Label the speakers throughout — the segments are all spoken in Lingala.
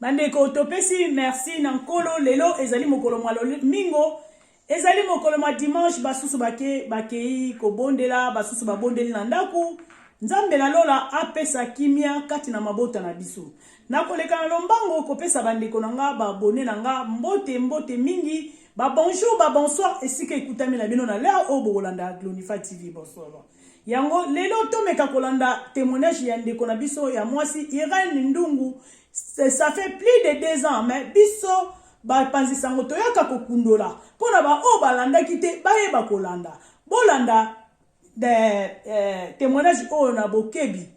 Speaker 1: Bandeko topesi merci nankolo lelo ezali mokolo mwa mingo ezali mokolo mwa dimanche basusu bakei kobondela basusu babondeli na ndaku nzambe na lola apesa kimia kati na mabota na biso nakoleka na lombango kopesa bandeko na nga babone na nga mbote mingi bonjour bonsoir esika ekutami na bino na leo o bokolanda Glonifa TV bonsoir yango lelo tomeka kolanda témoignage ya ndeko na biso ya mwasi Irene Ndungu. Ça fait plus de 2 ans, mais biso bapanzi sango toyaka kokundola pona ba o balanda kite baye bakolanda bolanda de témoignage oyo na bokebi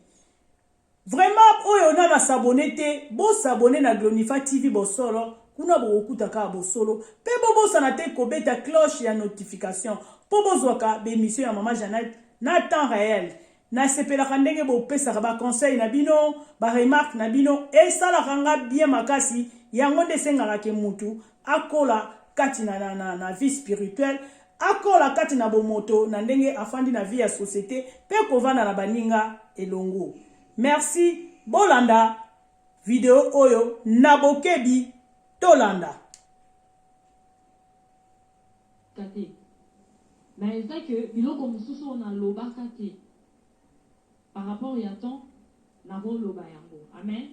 Speaker 1: vraiment oyo na ba s'abonner te bo s'abonner na Glonifa TV bosolo kuna bokuta ka bosolo pe bobo sana te kobeta cloche ya notification po bozwaka be émission ya mama Jeannette na temps réel. Na sepelaka ndenge bopesaka ba conseil na bino ba remarque na bino e salaka nga bien makasi yango nde sengaka ke mutu akola kati na vie spirituelle akola kati na bomoto na ndenge afandi na vie ya société pe kovanda na baninga elongo. Merci bolanda video oyo na bokebi tolanda
Speaker 2: kate mais c'est que biloko mususu on a lobaka te par rapport à ton nabo loba yango. Amen.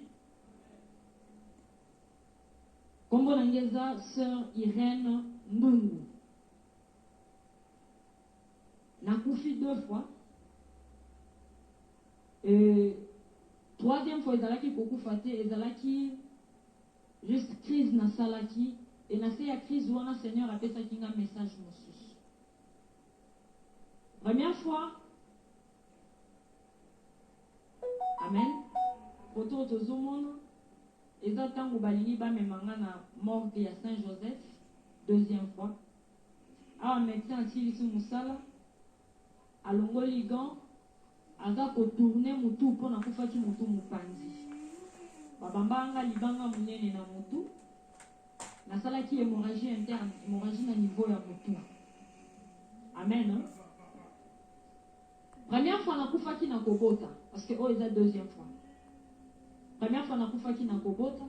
Speaker 2: Kombo nangeza sœur Irene Ndungu. Nakufi 2 fois. 3e fois ezalaki kokufa te ezalaki juste crise na salaki et na se ya crise wana Seigneur apesaki nga message mosusu. Première fois Amen. Poto tozomono eza tango balingi bamemanga na morgue ya Saint-Joseph 2e fois. Awa médecin atilisi musala alongoli gant aza kotourne mutu mpona kufaki mutu mopanzi babambanga libanga munene na mutu nasalaki hémorragie interne hémorragie na niveau ya mutu. Amen, hein? Première fois nakufaki na kobota parce que est la 2e fois. Première fois nakufaki na kobota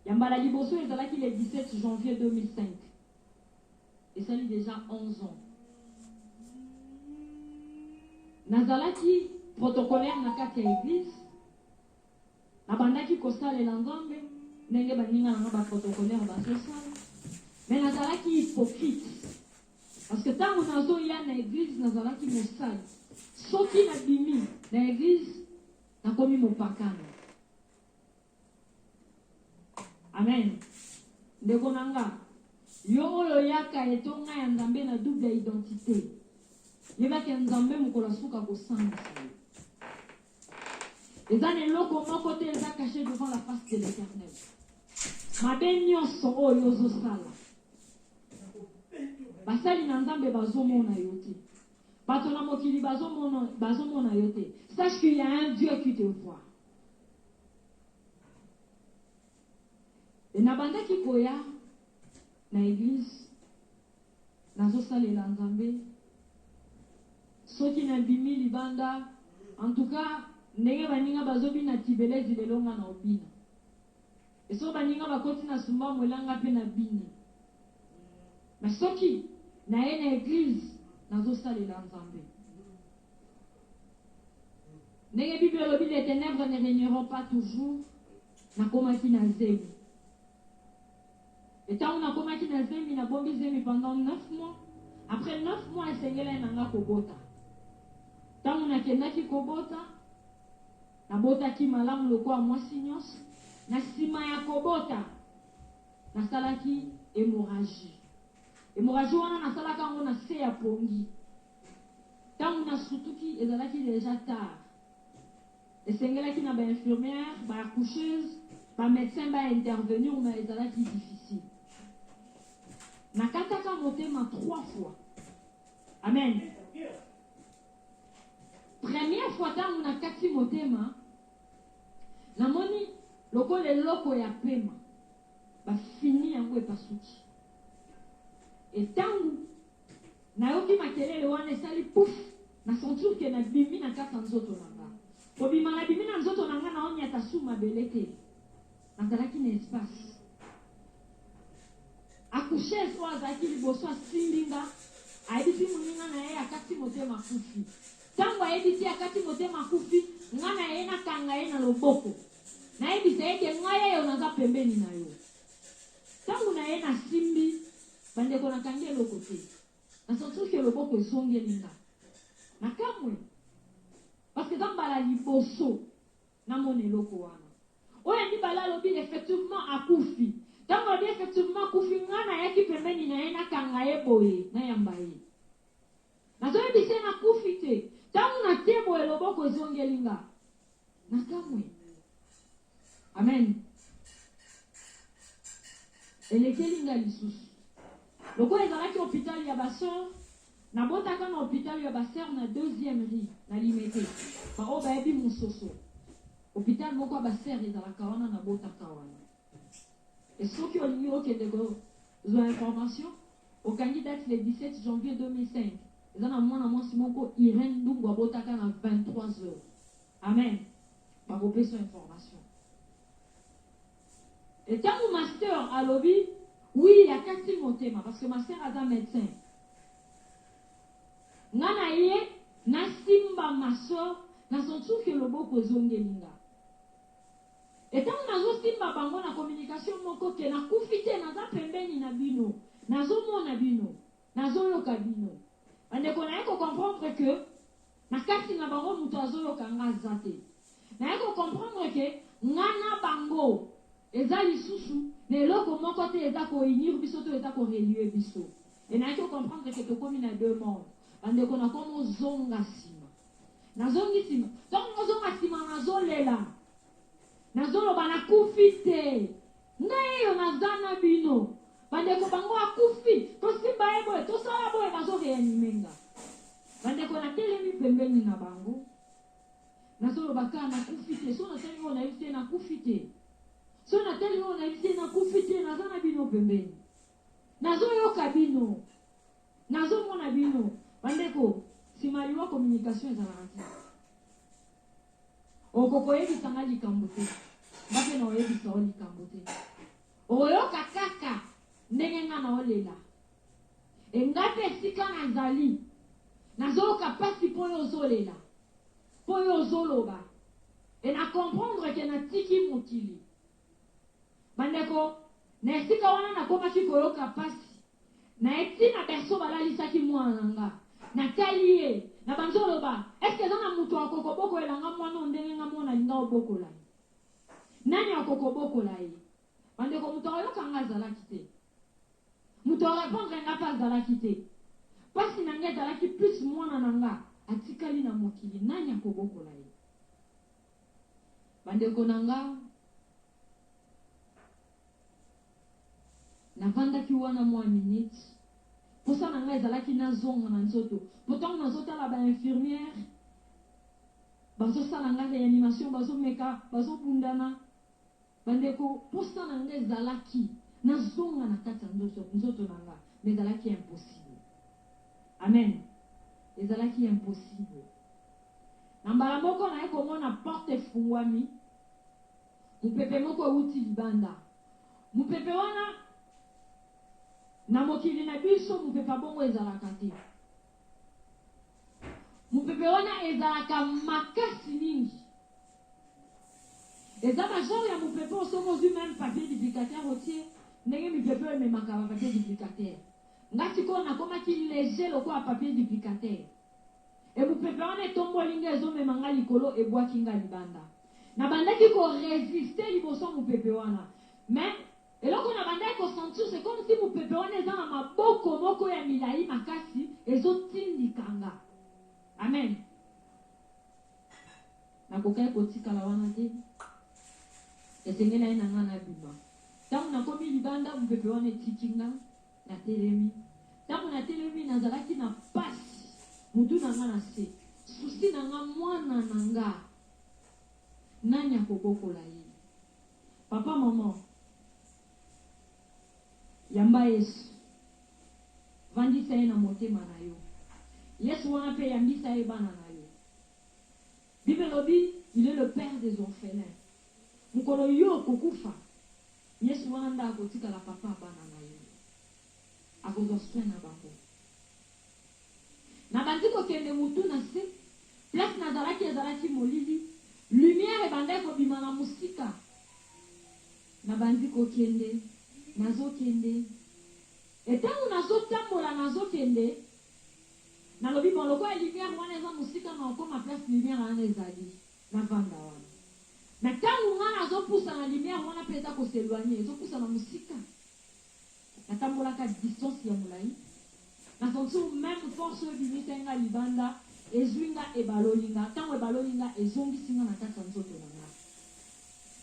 Speaker 2: yambala liboso ezalaki le 17 janvier 2005 et ça lui déjà 11 ans. Nazalaki protocolaire na kati ya église nabandaki kosalela nzambe ndenge baninga nanga baprotocolaire basosala mais nazalaki hypocrite parce que tango nazoya na église nazalaki mosali soki na bimi na église nakomi mopakano. Amen. Ndeko nanga yo oyo yaka etonga ya nzambe na double identité yebaki nzambe mokolo suka kosangisa eza neloko moko te eza caché devant la face de l'Éternel. Mabe nyonso oyo ozosala basali na nzambe bazomona yo te bato na mokili bazomona yo te. Sache qu'il y a un Dieu qui te voit. Et nabandaki koya na église nazosalela nzambe soki na bimi libanda en tout cas ndenge baninga bazobina tibelezi lelonga na obina eso baninga bakoti na sumba mwelanga pe na bini mais soki na ye na église nazosalela nzambe ndenge Bible elobi les ténèbres ne régneront pas toujours nakomaki na zemi et tant nakomaki na zemi nabombi zemi pendant 9 mois. Après 9 mois esengela nanga kobota tango nakendaki kobota nabotaki malamu lokola mwasi nyonso na nsima ya kobota nasalaki hémorragie wana nasalaka yango na se ya pongi tango nasutuki ezalaki déjà tard esengelaki na bainfirmière baaccoucheuse bamédecin baintervenir mais ezalaki difficile nakataka motema 3 fois. Amen. Première fois tango nakati motema namoni lokola eloko ya pema bafini yango epasuki etango nayoki makelele wana esali pouf na sentir ke na bimi na kati ya nzoto na nga kobima na bimi na nzoto na nga naomi atasuma belete nazalaki na espace accoucher so azalaki liboso asimbinga ayebisi moninga na ye akati motema kufi ntango ayebisi akati motema kufi nga na ye nakanga ye na loboko nayebisa ete ngai eyo naza pembeni na yo ntango na ye nasimbi bandeko nakangi eloko te nasentuke loboko esongeli nga nakamwe parce que eza mbala liboso namona eloko wana oyo ndibala alobi effectivement akufi ntango alobi effectivement akufi nga nayaki pembeni na ye nakanga ye boye nayamba ye nazoyebisa ye nakufi te ntango natie boye loboko ezongeli nga nakamwe amen elekeli nga lisusu lokola ezalaki hôpital ya basor nabotaka na hôpital ya baseur na deuxième rue na limete bao bayebi mososo hôpital moko ya baseur ezalaka wana nabotaka wana esoki olingi okende kozwa information okangi date le 17 janvier 2005 eza na mwana mwasi moko Irène Ndungu abotaka na 23 heures amen bakopesa information etango master alobi oui akati motema parce que master aza médecin nga na ye nasimba maso nasontuke loboko ezongeli nga etango nazosimba bango na communication moko ke nakufi te naza pembeni na bino nazomona bino nazoyoka bino bandeko naye kocomprendre ke na kati na bango moto azoyoka nga aza te naye kocomprendre ke nga na bango eza lisusu na eloko moko te eza kounir biso to eza korelie biso e naye kocomprendre ke tokomi na deux mondes bandeko nakomi ozonga nsima nazongi nsima ntango nazonga nsima nazolela nazoloba nakufi te ngai eyo naza na bino bandeko bango akufi tosimba ye boye tosala boye bazoreanimenga bandeko natelemi pembeni na bango nazoloba kaka nakufi te so nateli oyo nayebi te nakufi te so nateli oyo nayebi te nakufi te naza na bino pembeni nazoyoka bino nazomona bino bandeko nsima liwa communication ezalaka te okokoyebisanga likambo te mbape na oyebisa o likambo te oyoka kaka ndenge nga na olela enga mpe esika nazali nazoyoka mpasi mpo oyo ozolela mpo oyo ozoloba e na comprendre ke natiki mokili bandeko na esika wana nakomaki koyoka mpasi na etina berso balalisaki mwana na nga natali ye na banzoloba eske eza na moto akokobokolela nga mwana ndenge nga mwana alinga obokola ye nani akokobokola ye bandeko moto ayoka nga azalaki te moto arépondre nga mpe azalaki te mpasi na nga ezalaki plus mwana na nga atikali na mokili nani akobokola ye bandeko na nga navandaki wana mwa minute posa na nga ezalaki nazonga na nzoto pourtant nazotala bainfirmière bazosala nga réanimation bazomeka bazobundana bandeko posa na nga ezalaki nazonga na kati ya nzoto na nga mais ezalaki impossible amen ezalaki impossible na mbala moko naye komona porte efungwami mopepe moko euti libanda mopepe wana na mokili na biso mopepe bongo ezalaka te mopepe wana ezalaka makasi mingi eza bagenre ya mopepe osongo ozwi meme papier duplicateur otie ndenge mipepe oyo ememaka bapapier duplicateur nga sikoyo nakomaki léger lokola papier duplicateur e mopepe wana etomboli nga ezomema nga likolo ebwaki nga libanda nabandaki koresiste liboso mopepe wana mais eloko na bandaki kosentir c'est comme si mopepe wana eza na maboko moko ya milai makasi ezotindika nga amen nakokaki kotikala wana te esengeli aye na nga na bima ntango nakomi libanda mopepe wana etiki nga natelemi ntango natelemi nazalaki na pasi mutu na nga na se susi na nga mwana na nga nani akobokola ye papa mama yamba yesu vandisa ye na motema na yo yesu wana mpe yambisa ye bana na yo bible lobi il est le père des orphelins mokolo yo kokufa Yesu wana akotika la papa bana na ye. Akozwa soin na bango. Na bandiko kende mutu na se, place nazalaki ezalaki molili, lumière ebanda kobima na musika. Na bandiko kende, nazo kende. Etango nazo tambola nazo kende, na lobi bon loko ya lumière wana eza musika na okoma place lumière wana ezali na vanda wana. Na tango nga nazo poussa na lumière wana pe eza koseloigner, ezo poussa na musika. Na tambolaka distance ya molai. Na senti même force binitenga libanda ezwinga ebalolinga. Tango ebalolinga ezongisinga na kati ya nzoto na nga.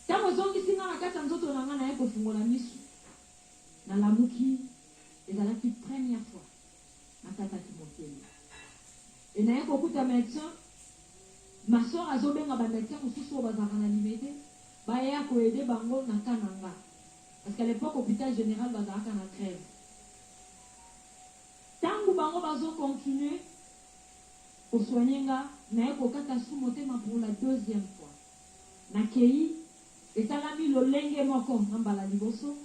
Speaker 2: Tango ezongisinga na kati ya nzoto na nga na ye kofungola misu. Na lamuki ezalaki première fois nakataki mokili. Et na ye kokuta médecin, ma soeur azobenga ba médecin mosusu bazaka na limité, ba ya ko aider bango na kananga. Parce qu'à l'époque hôpital général bazaka na crève. Tango bango bazo continuer pour soigner nga, na ye kokata sous motema pour la deuxième fois. Na kei esalami lolenge moko na mbala liboso.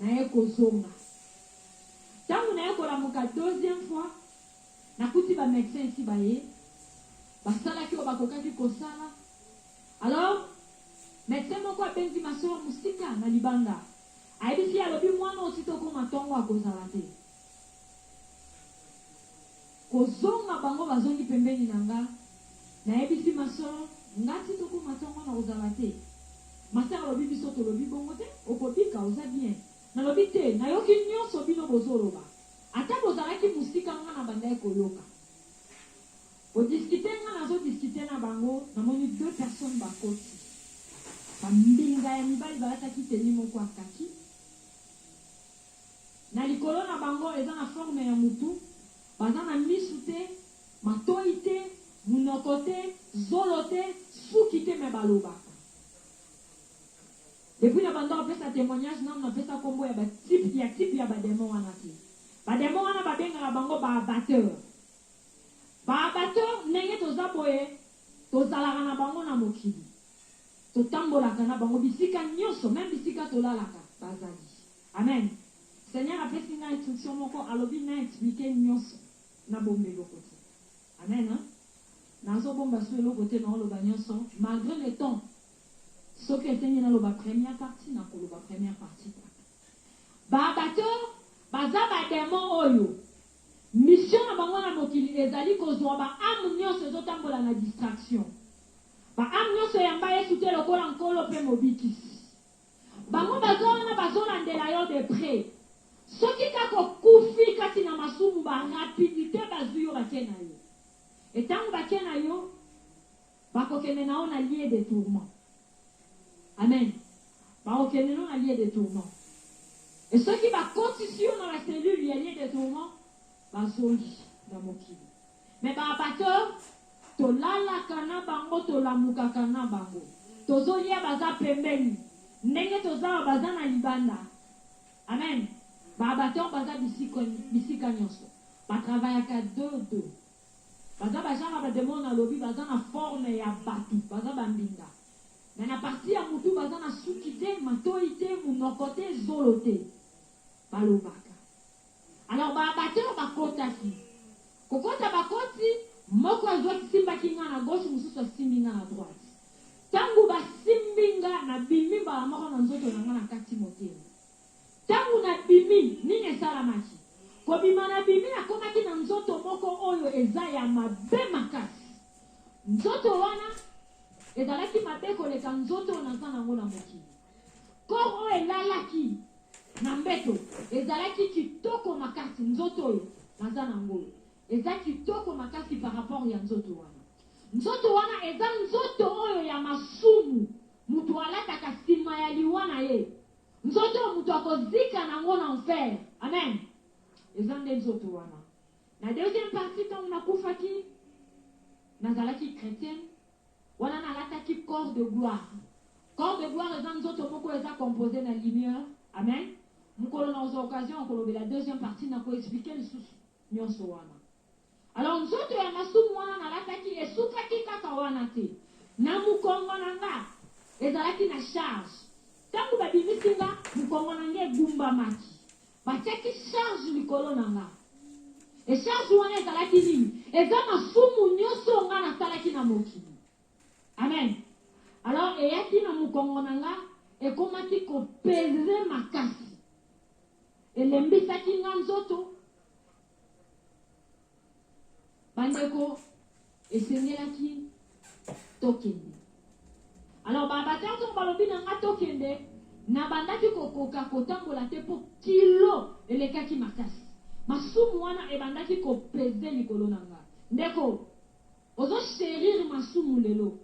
Speaker 2: Na ye kozonga. Tango na ye kolamuka deuxième fois, nakuti ba médecin ici baye, basala ki obakokaki kosala. Alors, médecin moko abenzi masoa musika na libanda. Aibisi alobi mwana ositoko matongo akozala te. Kozonga bango bazongi pembeni nanga. Na ebisi masoa ngati toko matongo na kozala te. Masera alobi biso to lobi bongo te, okobika oza bien. Na lobi te, na yoki nyonso bino bozoloba. Ata bozalaki musika nga na banda ekoyoka. Odiscuter nga nazo discuter na bango, namoni deux personnes bakoti. Bambinga ya mibali balataki teni moko akaki. Na likolo na bango eza na forme ya mutu, baza na misu te, matoi te, munoko te, zolo te, suki te me balobaka. Depuis la bande on fait sa témoignage, non on fait sa combo ya ba type ya ba démon wana ti. Ba démon wana ba benga la bango ba abatteur. Ba abatteur nenge toza boye, tozalaka na bango na mokili. Totambolaka na bango bisika nyonso, même bisika tolalaka bazali. Amen. Seigneur a fait une instruction moko alobi na expliquer nyonso na bombelo côté. Amen hein. Nazo bomba sur le côté na loba nyonso malgré le temps. Ce que Seigneur na loba première partie na ko loba première partie. Ba abatteur baza ba démon oyo. Mission na bango na mokili ezali kozwa ba âme nyonso ezotambola na distraction. Ba âme nyonso yamba yesu te lokola nkolo pe mobikisi. Bango bazona bazolandela yo de près. Soki kako kufi kati na masumu ba rapidité bazwi yo bakye na yo. Etango bakye na yo bakokende na ona lié de tourment. Amen. Bakokende na lié de tourment. Et ceux qui bakotisi yo na la cellule ya lié de tourment bazoli na mokili. Mais ba abatteur tolalaka na bango tolamukaka na bango. Tozolia baza pembeni. Ndenge toza baza na libanda. Amen. Ba abatteur baza bisika nyonso. Ba travaillaka deux. Baza bajara ba démon na lobi baza na forme ya batu. Baza bambinga. Mais na partie ya mutu baza na suki te, matoi te, munoko te, zolo te. Balobaka. Alors ba abatteur bakotaki. Kokota bakoti, moko azwaki simbaki nga na gauche, mususu asimbi nga na droite. Tangu basimbinga na bimi ba moko na nzoto na nga na kati motema. Tangu na bimi nini esalamaki? Kobima na bimi akomaki na nzoto moko oyo eza ya mabe makasi. Nzoto wana ezalaki mabe koleka nzoto naza nango na mokili. Kor oyo elalaki na mbeto ezalaki kitoko makasi nzoto oyo naza nango. Eza kitoko makasi par rapport ya nzoto wana. Nzoto wana eza nzoto oyo ya masumu. Mutu alataka sima ya liwana ye. Nzoto mutu akozika nango na enfer. Amen. Eza nde nzoto wana. Na deuxième partie quand nakufaki nazalaki chrétienne wana nalataki corps de gloire. Corps de gloire eza nzoto moko eza composé na lumière. Amen. Mukolo na occasion okolobe la deuxième partie na ko expliquer le sous nyonso wana. Alors nzoto ya masumu wana nalataki esukaki kaka wana te. Na mukongo nanga ezalaki na charge. Tangu babimi singa mukongo nange gumba maki batiaki charge likolo nanga e charge wana ezalaki nini eza masumu nyonso nga nasalaki na mokili amen alors eyaki na mukongo nanga ekomaki kopeze makasi elembisaki nga nzoto bandeko esengelaki tokende alors babatango balobi na nga tokende na bandaki kokoka kotambola te po kilo elekaki makasi masumu wana ebandaki kopeze likolo na nga ndeko ozosherire masumu lelo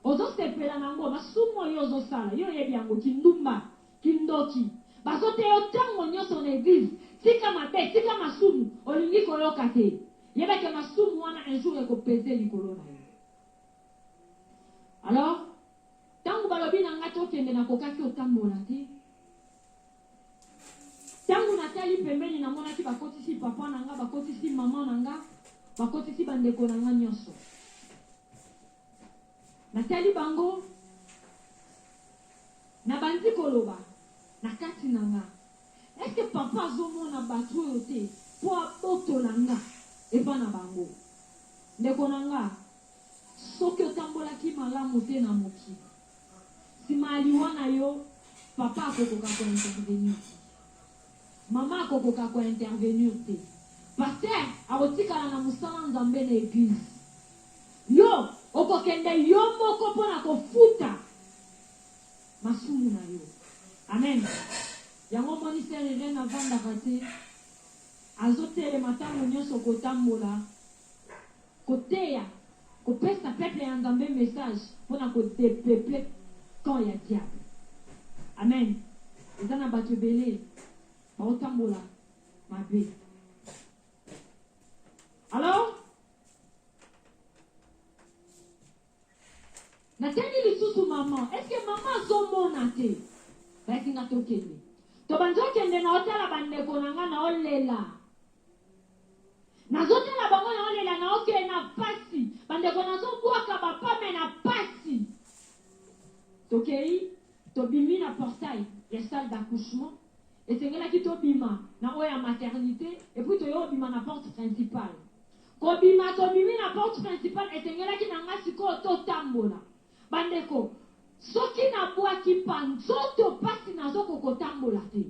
Speaker 2: ozosepela nango masumu oyo ozosala yo yebi yango kindumba kindoki bazoteyo ntango nyonso na eglise tika mabe tika masumu olingi koyoka te yebeke masumu wana un jour ekopeze likolo na yo alors tango balobi na nga tokende nakokaki otambola te tango natali pembeni namonaki bakotisi papa na nga bakotisi mama na nga bakotisi bandeko na nga nyonso natali bango na bandi koloba na kati na nga eske papa azomona bato oyo te po abotola nga epa na bango ndeko na nga soki otambolaki malamu te na mokili nsima aliwa na yo papa akokoka kointervenir te mama akokoka kointervenir te paster akotikala na mosala nzambe na eglise yo okokende yo moko mpona kofuta masumu na yo amen yango moni serere navandaka te azotelema ntango nyonso kotambola koteya kopesa peple ya nzambe message mpona kodepeple camp ya diable amen eza na bato ebele baotambola mabe alors natendi lisusu mama eske mama azomona te bayaki nga tokende to banzokende na otala bandeko na nga na olela nazotala bango na olela na okende na pasi bandeko nazobwaka bapame na pasi tokei tobimi na portail ya salle d'accouchement esengelaki tobima na oyo ya maternité epuis toyo obima na porte principale kobima tobimi na porte principale esengelaki na nga sikoyo totambola bandeko soki nabwaki panzoto pasi nazokokotambola te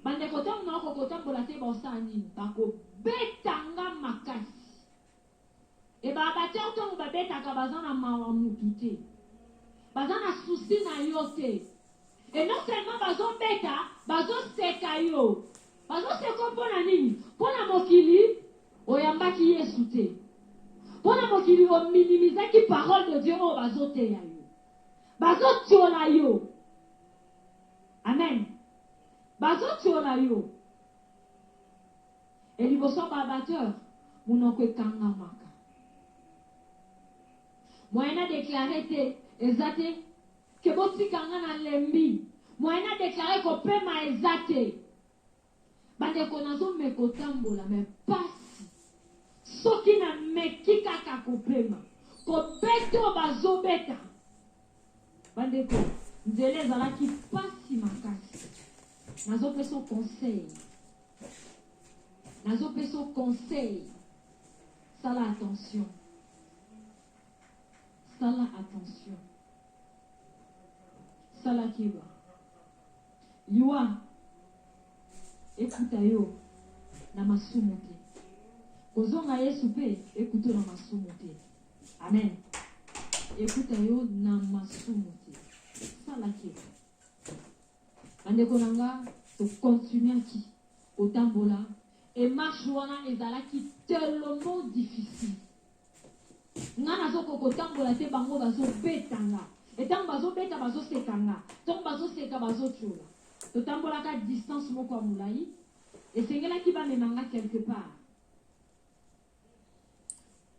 Speaker 2: bandeko ntango naokokotambola te baosala nini bakobetanga makasi ebabateur ntango babetaka baza na mawa mutu te baza na susi na yo te et non seulement bazobeta bazoseka yo bazoseka mpona nini mpona mokili oyambaki yesu te mpona mokili ominimizaki parole de dieu oyo bazoteya yo bazotiola yo amen bazotiola yo eliboso babateur munoko ekangamaka moyen adeklare te eza te ke botikanga na lembi moyen adeklare kopema eza te bandeko nazomeka otambola me pasi soki nameki kaka kopema kobeta oyo bazobeta bandeko nzela ezalaki pasi makasi nazopesa conseil sala attention sala kiba liwa ekuta yo na masumu te kozonga yesu mpe ekuta na masumu te amen ekuta yo na masumu te sala kiba bandeko na nga tokontinuaki kotambola emarche wana ezalaki tellement difficile nga nazokokotambola te bango bazobetanga etango bazobeta bazosekanga ntango bazoseka bazotiola totambolaka distance moko ya molai esengelaki bamemanga quelque part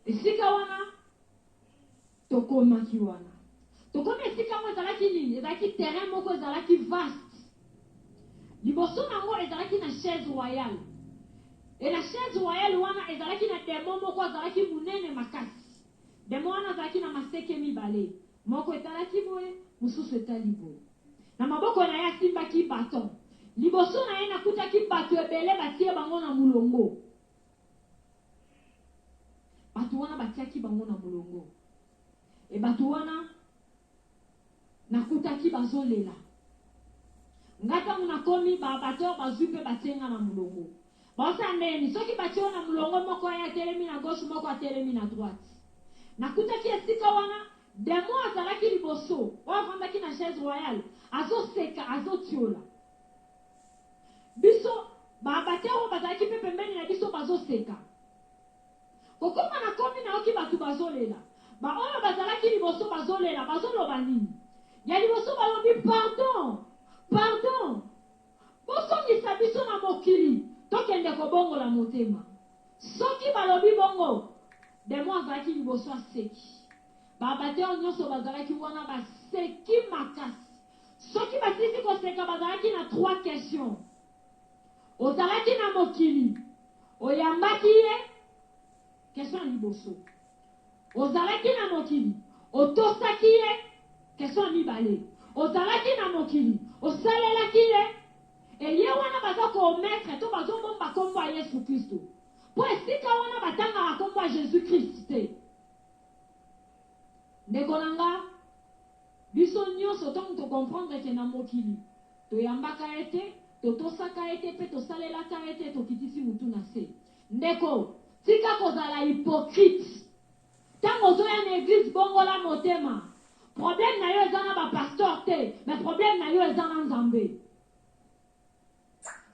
Speaker 2: esika wana tokomaki wana tokomi esika moko ezalaki nini ezalaki terrain moko ezalaki vaste liboso nango ezalaki na chaise royale et la chaise royale wana ezalaki na demo moko azalaki munene makasi demo wana azalaki na maseke mibale moko etalaki boye mosusu etali boye na maboko na ye asimbaki baton. Liboso na ye nakutaki bato ebele batie bango na mulongo. Bato wana batiaki bango na mulongo. E bato wana nakutaki bazolela. Ngata munakomi bato bazupe batenga na mulongo. Basa ndeni soki batio na mulongo moko ya telemi na gauche moko telemi na droite. Nakutaki esika wana demo azalaki liboso, wafandaki na chaise royale, azoseka, azotiola. Biso bateo bazalaki pe pembeni na biso bazoseka. Kokoma na komi na oki batu bazolela. Ba oyo bazalaki liboso bazolela, bazoloba nini? Ya liboso balobi pardon. Pardon. Bosongisa biso na mokili. Tokende kobongola motema. Soki balobi bongo, demo azalaki liboso aseki. Babateo nyonso bazalaki wana baseki makasi. Soki basisi koseka bazalaki na 3 questions. Ozalaki na mokili. Oyambaki ye. Question liboso. Ozalaki na mokili. Otosaki ye. Question mibale. Ozalaki na mokili. Osalelaki ye. Et ye wana baza ko mettre to bazo bomba kombo ya Yesu Kristo. Po esika wana batanga kombo ya Jésus Christ. Ndeko nanga biso nyonso to to comprendre que na mokili to yambaka ete to tosaka ete pe to salelaka ete to kitisi mutu na se. Ndeko tika kozala hypocrite. Tango zo ya na église bongola motema. Problème na yo ezana ba pasteur te, mais problème na yo ezana nzambe.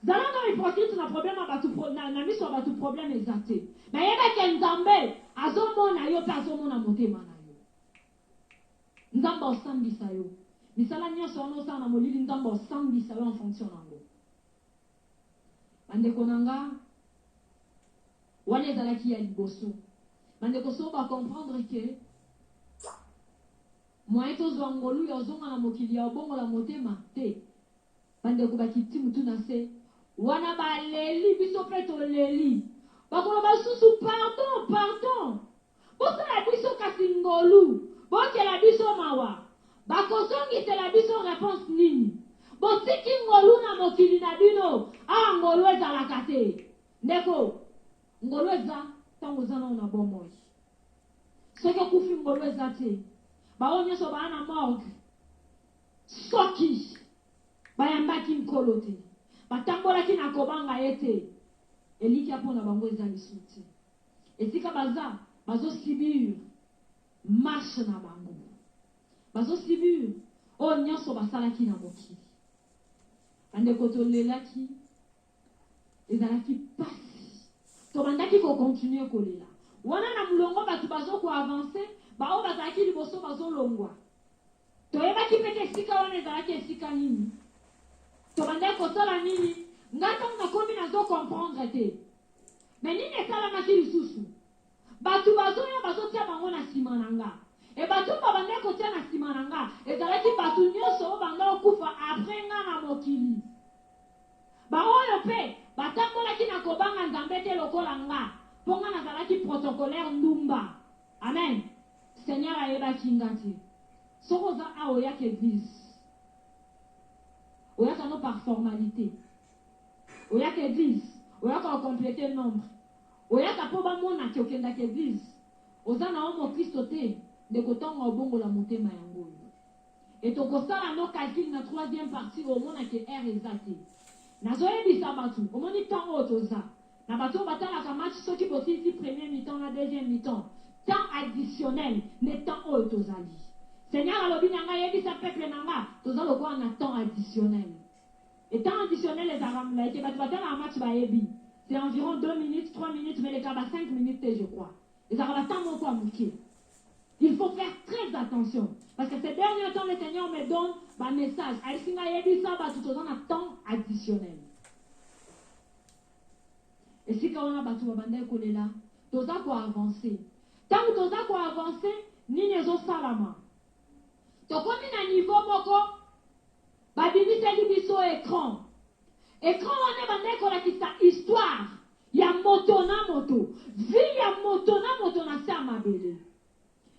Speaker 2: Zalanga hypocrite na problème abatu na miso abatu problème exacté. Mais yeba ke nzambe azomona yo pe azomona motema na yo. Nzamba osambisa yo. Misala nyonso wana osala na molili nzamba osambisa yo en fonction nango. Bandeko nanga wana ezalaki ya liboso. Bandeko so ba comprendre que moyen tozwa ngolu ya ozonga na mokili ya obongola motema te. Bandeko bakiti mutu na se wana baleli biso pe toleli. Bakolo basusu pardon, pardon. Bosala biso kasi ngolu. Bokela biso mawa. Bakosongisela biso réponse nini. Botiki ngolu na mokili na bino. Ngolu ezalaka te. Ndeko, ngolu eza tango ozana na bomoi. Soki okufi ngolu eza te. Bao nyonso baa na morgue. Soki bayambaki nkolo te. Batambolaki na kobanga ete. Eliki apo na bango eza lisu te. Esika bazosibir marche na bango. Bazosibir o nyonso basalaki na mokili. Bandeko tolelaki ezalaki pasi. Tobandaki ko continuer kolela. Wana na mulongo batu bazoko avancer, bao bazalaki liboso bazolongwa. Toyebaki pete esika wana ezalaki esika nini. Tobandaki kosala nini? Ngata nakomi nazo comprendre te. Mais nini esalamaki lisusu? Batu bazoya bazotia bango na sima na nga. E batu babandaki kotia na sima na nga. Ezalaki batu nyonso banda okufa après nga na mokili. Baoyo pe batambolaki na kobanga nzambe te lokola nga. Ponga nazalaki protocolaire ndumba. Amen. Seigneur ayebaki nga te. Soko za aoya ke église. Oyaka no par formalité. Oyaka église. Oyaka compléter le nombre. Oyaka po ba mona ke okenda ke église. Oza na homo Kristo te. De kotonga obongo la motema yango. Et tokosala no calcul na 3e partie au mona ke R exacté. Nazoyebisa batu. Omoni tango otoza. Na batu batalaka match soki botisi premier mi-temps na deuxième mi-temps. Temps additionnel ne temps otozali. Seigneur alobi nanga yebisa peuple nanga tozalo kwa na temps additionnel. Et temps additionnel les aramla été batu batala un match bayebi. C'est environ 2 minutes, 3 minutes, mais les cas 5 minutes je crois. Les arabata mon quoi mouké. Il faut faire très attention. Parce que ces derniers temps, le Seigneur me donne un message. Aïsinga yebisa batu tozana un temps additionnel. Et si quand on a battu babande kolela, toza ko avancer. Tant que toza ko avancer, ni nezo salama. Tokomi na niveau moko, babibiseli biso écran. Écran wana bande kolakisa histoire ya moto na moto. Vie ya moto na sa mabele.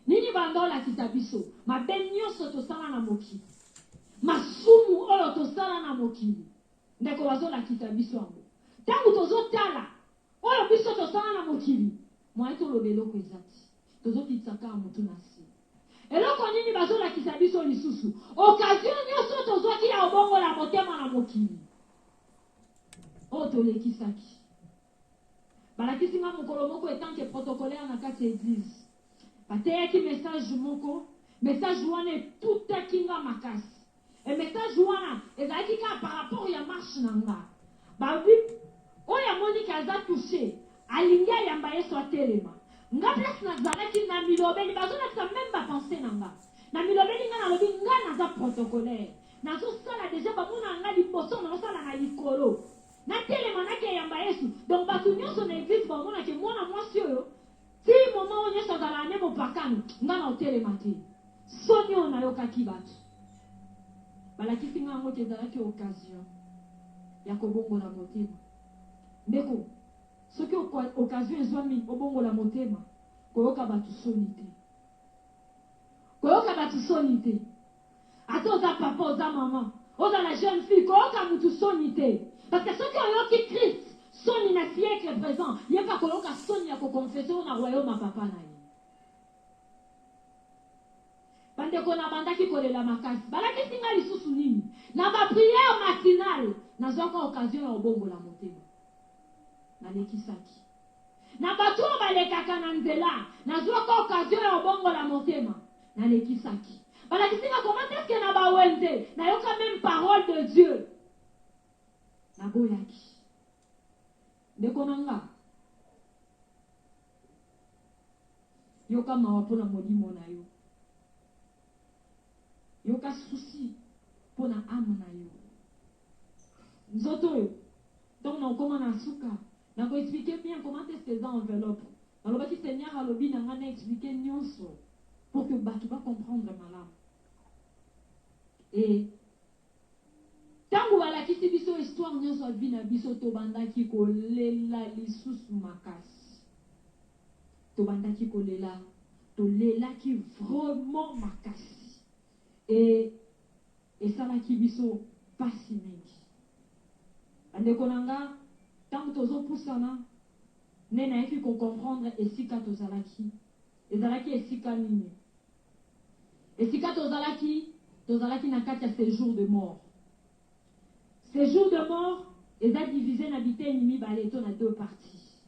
Speaker 2: Nini bando lakisa biso, mabe nyonso tosala na mokili. masumu oyo tosala na mokili ndeko bazolakisa biso yango ntango tozotala oyo biso tosala na mokili mwaye toloba eloko eza ti tozokitsaka motu na se eloko nini bazolakisa biso lisusu okazio nyonso tozwaki ya obongola motema na mokili oyo tolekisaki balakisi nga mokolo moko etanke protocolaire na kati ya eglise bateyaki message moko message wana etutaki nga makasi message wana ezalaki kaka par rapport ya marche na nga babi oyo amoniki aza touché alingi ayamba yesu atelema nga place nazalaki na milobeli bazolakisa meme bapense na nga na milobeli nga nalobi nga naza protocolaire nazosala deja bamona nga liboso nazosala na likolo natelema nakeyamba yesu donc bato nyonso na eglise bamonaki mwana mwasi oyo ti moma oyo nyonso azala ane mopakano nga na otelema te soni oyo nayokaki bato balakisi nga yango te ezalaki occasion ya kobongola motema ndeko soki occasion ezwami obongola motema koyoka bato soni te koyoka bato soni te ata oza papa oza mama oza la jeune fille koyoka mutu soni te parce que soki oyoki Christ soni na siècle présent yeba koyoka soni ya kokonfese oyo na royaume ya papa na ye bandeko na bandaki kolela makasi balakisi nga lisusu nini na bapriere matinale nazwaka occasion ya obongola motema nalekisaki na bato oyo balekaka na nzela nazwaka occasion ya obongola motema nalekisaki balakisi nga comment est-ce que na bawenze nayoka même parole de Dieu naboyaki ndeko na nga yoka mawa mpona molimo na yo yoka susi mpona ame na yo nzoto oyo ntango na okoma na suka nakoexplike bien comment est-ce que eza enveloppe nalobaki seigneur alobi na nga na explike nyonso pour que bato bacomprendre malamu e ntango balakisi biso histoire nyonso avi na biso tobandaki kolela lisusu makasi tobandaki kolela tolelaki vraiment makasi e esalaki biso pasi mingi bandeko na nga ntango tozopusana nde nayaki kocomprendre esika tozalaki ezalaki esika nini esika tozalaki na kati ya séjour de mort séjour de mort eza divisé na biteni mibale to na deux parties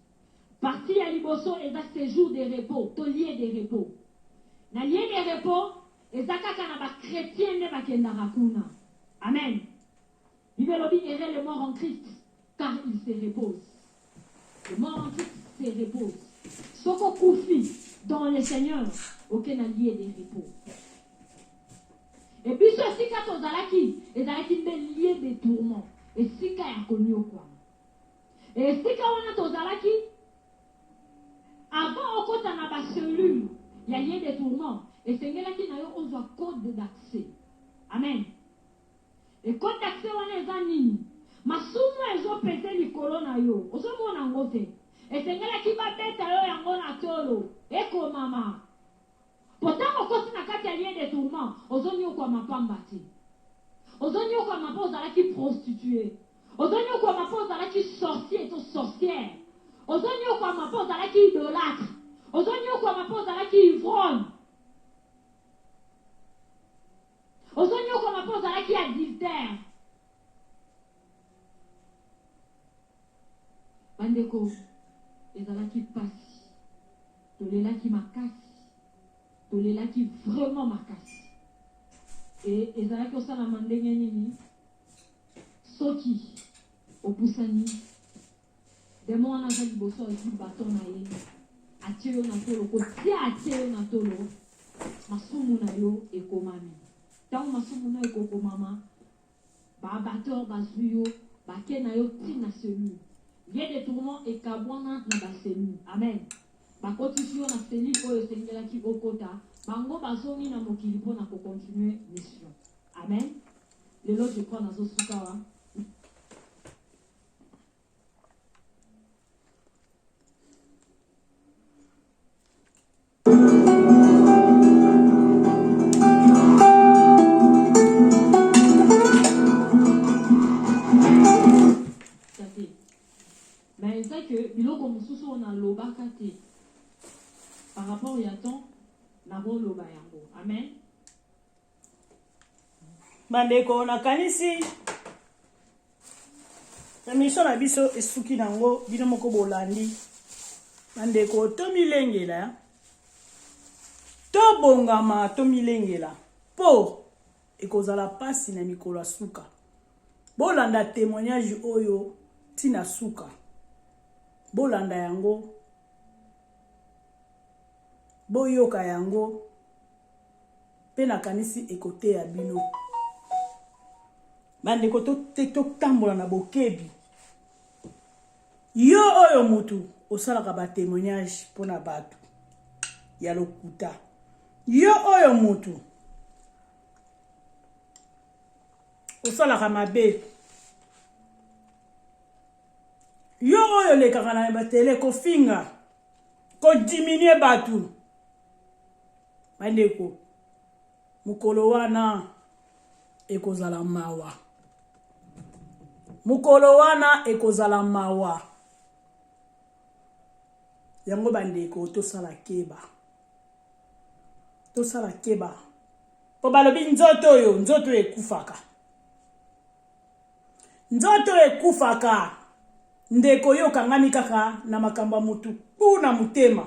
Speaker 2: partie ya liboso eza séjour de repos to lieu de repos na lieu de repos eza kaka na bakretien nde bakendaka kuna amen bible elobi ere le mort en Christ car il se repose le mort en Christ se repose soko kufi dans le Seigneur oke na lieu de repos et biso esika tozalaki ezalaki nde lieu de tourment esika ya konyokwama esika wana tozalaki avant okota na bacellule ya lieu de tourment esengelaki na yo ozwa code d'accès amen e code d'accès wana eza nini masumu ezopese likolo na yo ozomona yango te esengelaki babeta yo yango na tolo ekomama potango okosi na kati ya lieu de tourment ozonyokwama pamba te ozonyokwama mpo ozalaki prostituée ozonyokwama mpo ozalaki sorcier to sorcière ozonyokwama mpo ozalaki idolâtre ozonyokwama mpo ozalaki ivrogne ozonyokwama mpo ozalaki adultère bandeko ezalaki pasi tolelaki makasi tolelaki vraiment makasi e ezalaki osalama ndenge nini soki opusani demo wana aza liboso azwi bato na ye atie yo na tolo kotia atie yo na tolo masumu na yo ekomami ntango masumu na yo ekokomama baabateur bazwi yo bake na yo ntina cellule lieu de tourment ekabwana na bacellule amen bakotisi yo na cellule oyo esengelaki okota bango bazongi na mokili mpona kocontinue mission amen lelo je crois nazosuka wa par rapport à ton naboloba yango. Amen.
Speaker 1: Bandeko nakanisi emission na biso esuki nango bino moko bolandi. Bandeko tomilengela tobongama tomilengela po ekozala pasi na mikolo suka. Bolanda témoignage oyo tina suka. Bolanda yango boyoka yango pe nakanisi ekote ya bino. Bandeko totambola na bokebi. Yo oyo mutu osalaka ba témoignage pona bato ya lokuta. Yo oyo mutu osalaka mabe. Yo oyo lekaka na ba tele kofinga ko diminuer batu. Bandeko mukolo wana ekozala mawa. Mukolo wana ekozala mawa. Yango bandeko tosala keba. Tosala keba. Po balobi nzoto oyo, nzoto ekufaka. Nzoto ekufaka. Ndeko yo kangami kaka na makamba mutu kuna mutema.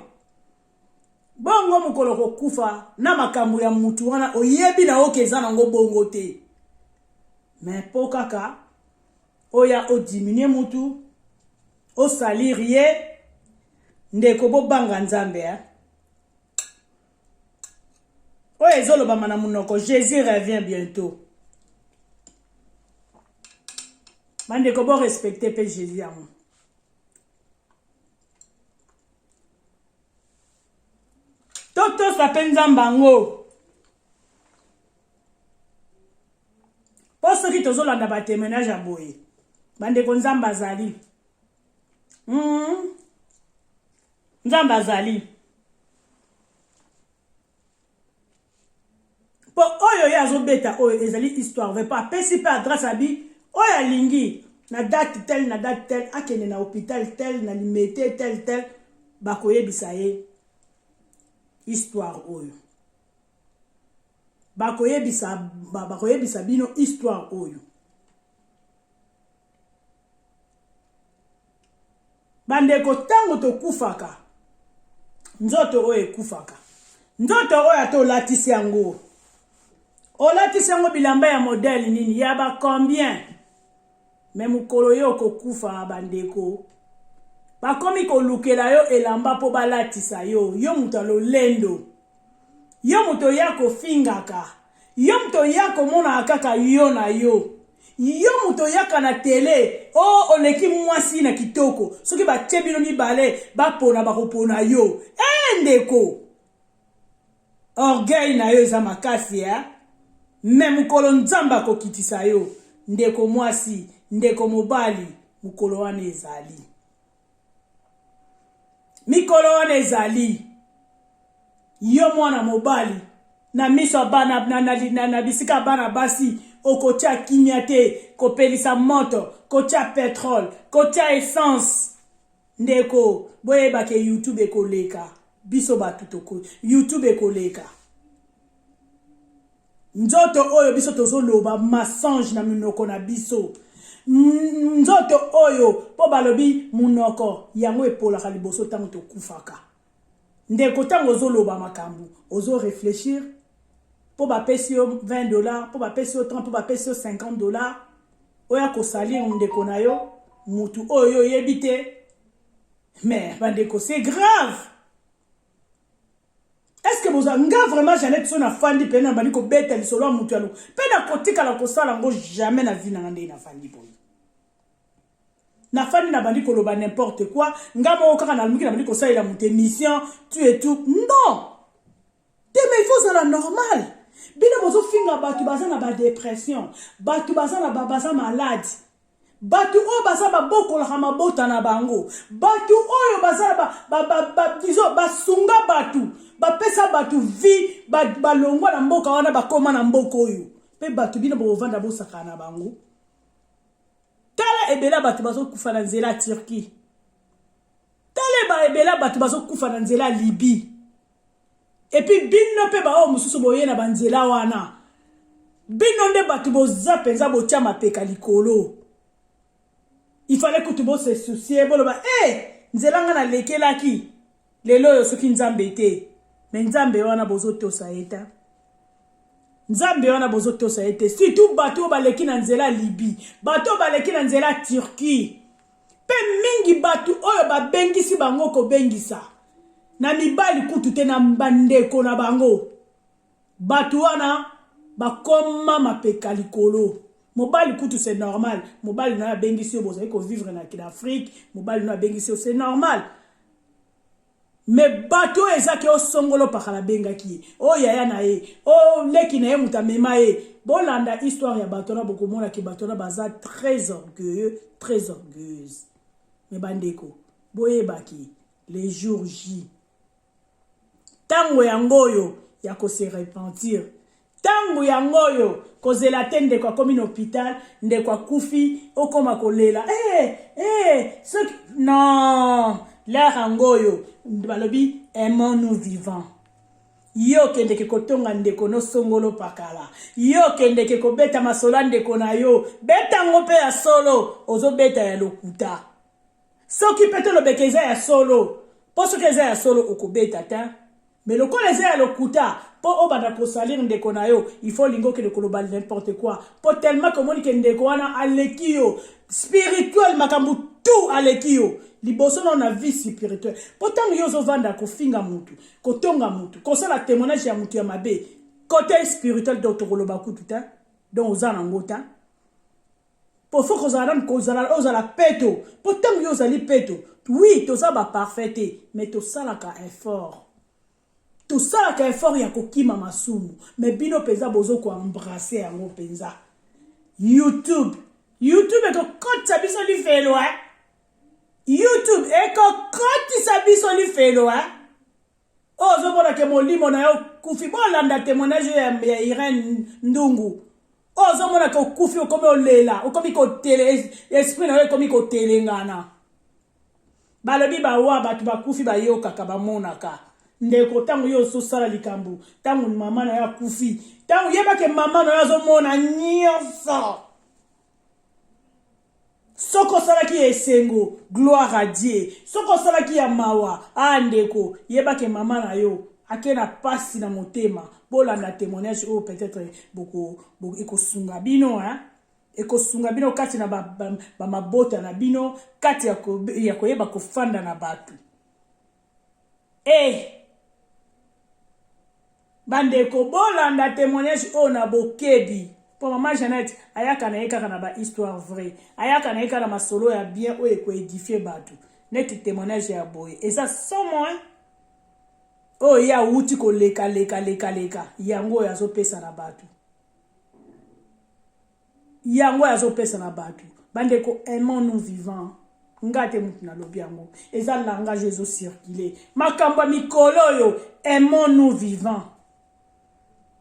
Speaker 1: Bongo mukolo kokufa na makambo ya mutu wana oyebi na okeza nango bongo te. Mais po kaka oya o diminuer mutu o salir ye ndeko bo banga nzambe oya ezoloba mana munoko Jésus revient bientôt. Bandeko bo respecter pe Jésus amu. Toto sapenza mbango. Poso ki tozolanda ba témoignage ya boye. Bandeko nzamba azali. Nzamba azali. Po oyo ya zobeta oyo ezali histoire veut pas pesi pe adresse abi oyo lingi na date tel akene na hôpital tel na limité tel bakoyebisa ye histoire oyo. Bakoyebisa bino histoire oyo. Bandeko tango tokufaka nzoto oyo ekufaka. Nzoto oyo ato latisi yango. Olatisi yango bilamba ya modèle nini ya ba combien? Mais mukolo yo kokufa bandeko. Bakomi kolukela yo elamba po balatisa yo. Yo muto lolendo. Yo muto yako fingaka. Yo muto yako mona kaka yo na yo. Yo muto yaka na tele. Oh oleki mwasi na kitoko. Soki ba tebino mibale bapona bakopona yo. Ndeko. Orgueil na yo eza makasi ya. Mais mukolo nzamba kokitisa yo. Ndeko mwasi, ndeko mobali, mukolo wana ezali. Mikolo wana ezali. Yo mwana mobali na miso bana na bisika bana basi okotia kimia te kopelisa moto kotia pétrole kotia essence ndeko boyeba ke YouTube ekoleka biso batu toko YouTube ekoleka nzoto oyo biso tozoloba mensonge na minoko na biso nzoto oyo po balobi munoko yango epolaka liboso tango tokufaka. Ndeko tango zoloba makambu ozo réfléchir po ba pesi yo $20 po ba pesi yo 30 po ba pesi yo $50 oya ko salir ndeko na yo mutu oyo yebite. Mais bandeko c'est grave. Est-ce que vous avez vraiment jamais son afandi pe na bani ko beta lisolo mutu alo pe na kotika la ko sala ngo jamais na vie na ngande na fandi boy. Na fani na bandi koloba n'importe quoi. Ngamo okaka na lumiki na bandi kosa ila mute mission, tu et tout. Non. Mais il faut ça la normal. Bina bozo finga batu baza na ba dépression, batu baza na baza malade. Batu o baza ba boko la mabota na bango. Batu oyo baza disons basunga batu. Ba pesa batu vie ba longwa na mboka wana ba koma na mboko oyo. Pe batu bina bo vanda bo saka na bango. Tala ebela batu bazo kufa na nzela Turquie. Tala ebela batu bazo kufa na nzela Libye. et puis bino pe ba o mususu boye na banzela wana bino nde batu boza penza botia mapeka likolo. Il fallait que tu se soucier boloba nzela nga na lekelaki lelo yo soki nzambe te mais nzambe wana bozo tosa eta nzambe wana bozo tosa ete surtout bato baleki na nzela Libye bato baleki na nzela Turquie pe mingi bato oyo babengisi bango ko bengisa na mibali kutu te na bandeko na bango bato wana bakoma mapeka likolo. Mobali kutu c'est normal. Mobali na bengisi yo bozali ko vivre na Afrique, mobali na bengisi yo c'est normal. Mais bato ezaki o songolo pakala bengaki. O yaya na ye, o leki na ye mutamema ye. Bolanda histoire ya bato na bokomona ki bato na baza très orgueilleux, très orgueilleuse. Mais bandeko, boyebaki les jours J. Tango yangoyo ya ko se repentir. Tango yangoyo kozela tende kwa komi na hôpital nde kwa kufi okoma kolela non la rangoyo balobi aimons-nous vivants yo kende ke kotonga ndeko no songolo pakala yo kende ke kobeta masola ndeko na yo beta ngope ya solo ozo beta ya lokuta soki peto lobekeza ya solo poso keza ya solo okobeta ta mais le col est à l'okuta pour obada ko salir ndeko na yo il faut lingo que le global n'importe quoi pour tellement comme on dit que ndeko wana alekio spirituel makambu tout alekio liboso na vie spirituelle pourtant yo zo vanda ko finga mutu ko tonga mutu ko sala témoignage ya mutu ya mabe côté spirituel docteur koloba kututa donc ozana ngota pour faut kozala peto pourtant yo zali peto oui to ça ba parfaité mais to sala ka effort. Tout ça qui est fort ya kokima masumu mais bino peza bozo ko embrasser yango penza YouTube e ko kotsa biso li felo YouTube e ko kotsa biso li felo ozo bona ke molimo na yo kufi bolanda témoignage ya Irene Ndungu ozo bona ko kufi okomi olela okomi ko tele esprit na yo okomi ko telengana balobi ba wa batu bakufi ba yoka ka bamonaka ndeko tangu yo so sala likambu tangu mama na ya kufi tangu yeba ke mama na yazo mona nyonso soko sala ki esengo gloire à Dieu soko sala ki ya mawa ndeko yeba ke mama na yo akena pasi na motema bolanda témoignage o peut-être beaucoup ekosunga bino ekosunga bino kati na ba mabota na bino kati ya koyeba kofanda na batu bandeko bolanda témoignage o na bokebi pour maman Jeannette ayaka na yeka na ba histoire vraie ayaka na yeka na masolo ya bien o eko édifier batu net témoignage ya boy et ça sans moins o ya uti ko leka yango ya zo pesa na batu bandeko aimons-nous vivants ngate mutu na lobi yango eza langage ezo circuler makambo mikolo yo aimons-nous vivants.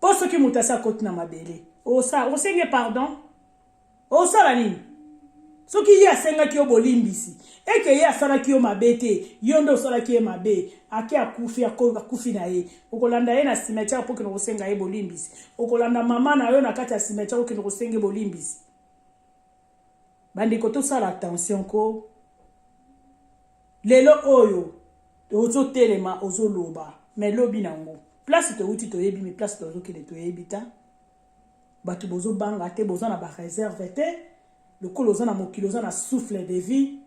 Speaker 1: Pour ceux qui mutasa kote na mabele osenge pardon osala nini soki ye asenga ki obolimbisi eke ye asala ki o mabete yondo osala ki e mabe ake akufi na ye okolanda ye na cimetière pour que no kosenga ye bolimbisi okolanda mama na yo na kati ya cimetière pour que no kosenge bolimbisi bandeko tosala attention ko lelo oyo ozo telema ozo loba mais lobi nango place to uti to yebi mais place to zo kele to yebi ta batu bozo banga te bozo na ba réserve te le koloza na mokilo za na souffle de vie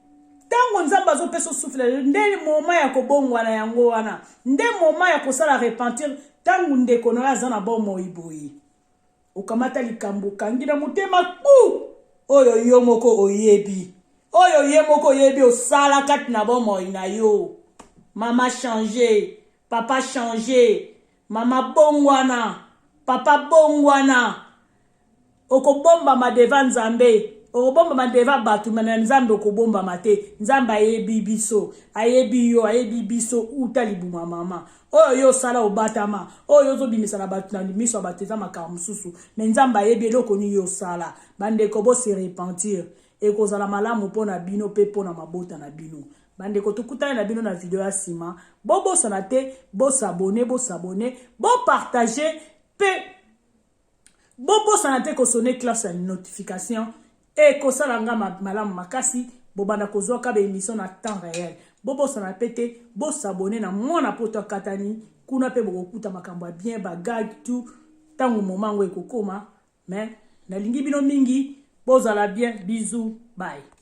Speaker 1: tango nzamba zo peso souffle ndeli moment ya kobongwa na yango wana nde moment ya kosala repentir tango ndeko na za na bomo iboyi okamata likambo kangira mutema ku oyo yo moko oyebi osala kati na bomo ina yo mama changer papa changer mama bongwana papa bongwana okobomba madeva nzambe okobomba madeva batu mana nzambe okobomba mate nzamba ayebi biso ayebi yo ayebi biso utalibuma mama oyo yo sala obatama oyo zo bimisa na batu na miso bateza makambo susu mais nzamba ayebi eloko ni yo sala bande ko bo se repentir ekozala malamu pona bino pe pona mabota na bino bandeko tokutana na bino na video ya sima bobosana te bosabone bopartage pe bobosana te kosone classe ya notification e kosala nga malamu makasi bobanda kozwa ka émission na temps réel bobosana pe te bosabone na mwana poto akatani kuna pe bokokuta makambo ya bien bagag tout tango moment ngo ekokoma mais nalingi bino mingi bozala bien bisous bye.